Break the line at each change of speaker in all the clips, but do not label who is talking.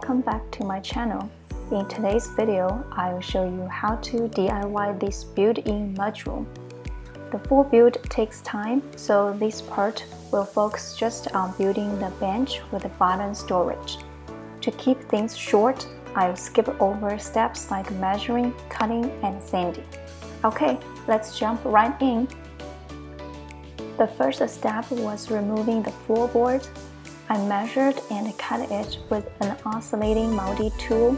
welcome back to my channel. In today's video, I will show you how to DIY this built-in mudroom. The full build takes time, so this part will focus just on building the bench with the bottom storage. To keep things short, I'll skip over steps like measuring, cutting, and sanding. Okay, let's jump right in. The first step was removing the floorboard. I measured and cut it with an oscillating multi tool.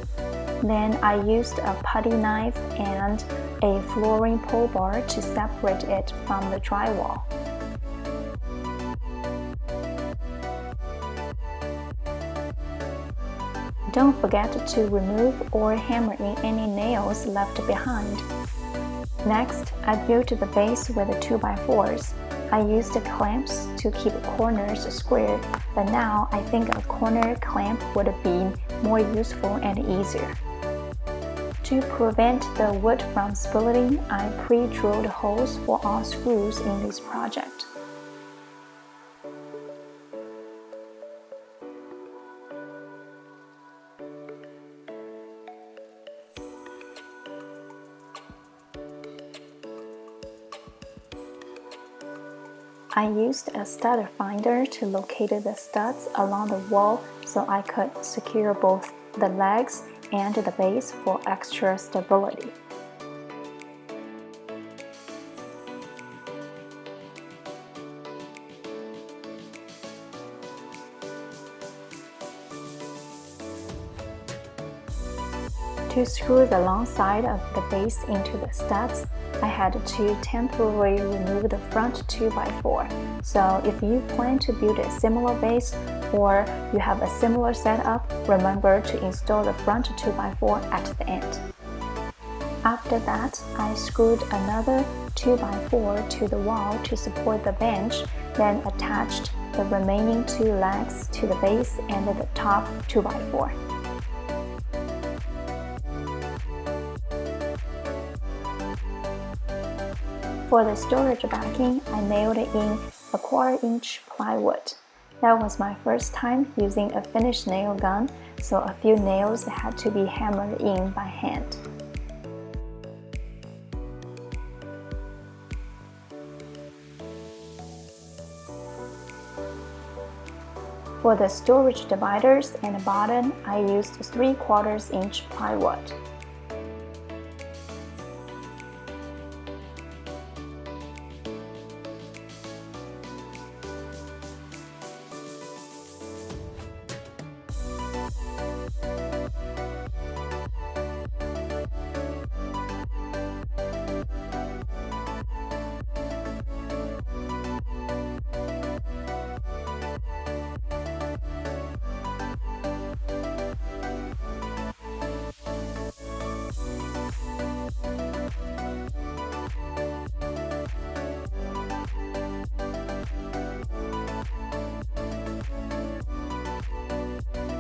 Then I used a putty knife and a flooring pole bar to separate it from the drywall. Don't forget to remove or hammer in any nails left behind. Next, I built the base with 2x4s. I used clamps to keep corners square, but now I think a corner clamp would be more useful and easier. To prevent the wood from splitting, I pre-drilled holes for all screws in this project. I used a stud finder to locate the studs along the wall so I could secure both the legs and the base for extra stability. To screw the long side of the base into the studs, I had to temporarily remove the front 2x4. So if you plan to build a similar base or you have a similar setup, remember to install the front 2x4 at the end. After that, I screwed another 2x4 to the wall to support the bench, then attached the remaining 2 legs to the base and the top 2x4. For the storage backing, I nailed in a 1/4-inch plywood. That was my first time using a finished nail gun, so a few nails had to be hammered in by hand. For the storage dividers and the bottom, I used 3/4-inch plywood.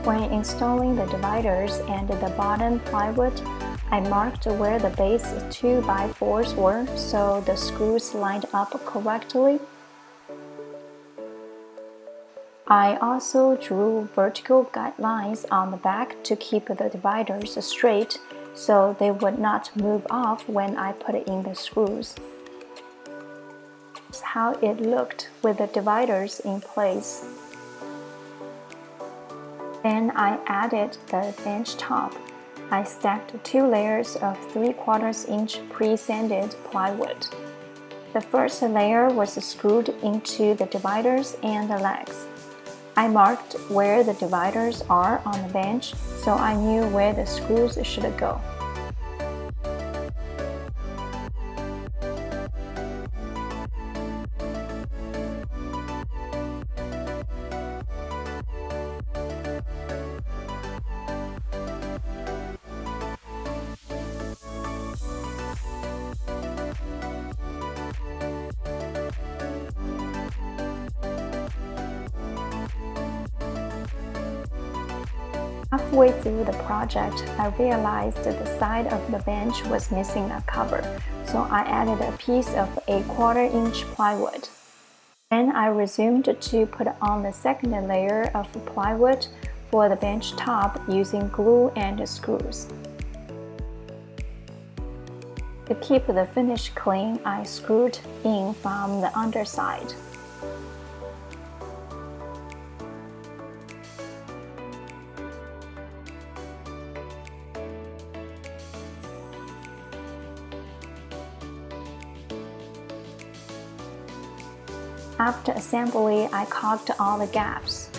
When installing the dividers and the bottom plywood, I marked where the base 2x4s were so the screws lined up correctly. I also drew vertical guidelines on the back to keep the dividers straight so they would not move off when I put in the screws. That's how it looked with the dividers in place. Then I added the bench top. I stacked 2 layers of 3/4-inch pre-sanded plywood. The first layer was screwed into the dividers and the legs. I marked where the dividers are on the bench so I knew where the screws should go. Halfway through the project, I realized that the side of the bench was missing a cover, so I added a piece of 1/4-inch plywood. Then I resumed to put on the second layer of plywood for the bench top using glue and screws. To keep the finish clean, I screwed in from the underside. After assembly, I caulked all the gaps.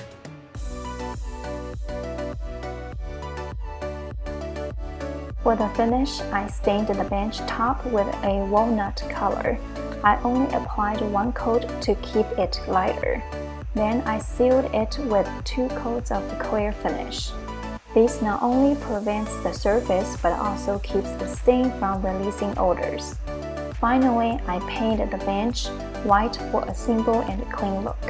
For the finish, I stained the bench top with a walnut color. I only applied one coat to keep it lighter. Then I sealed it with 2 coats of clear finish. This not only prevents the surface but also keeps the stain from releasing odors. Finally, I painted the bench white for a simple and clean look.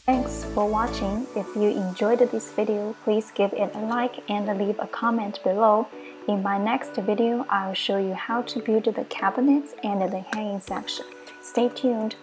Thanks for watching. If you enjoyed this video, please give it a like and leave a comment below. In my next video, I'll show you how to build the cabinets and the hanging section. Stay tuned.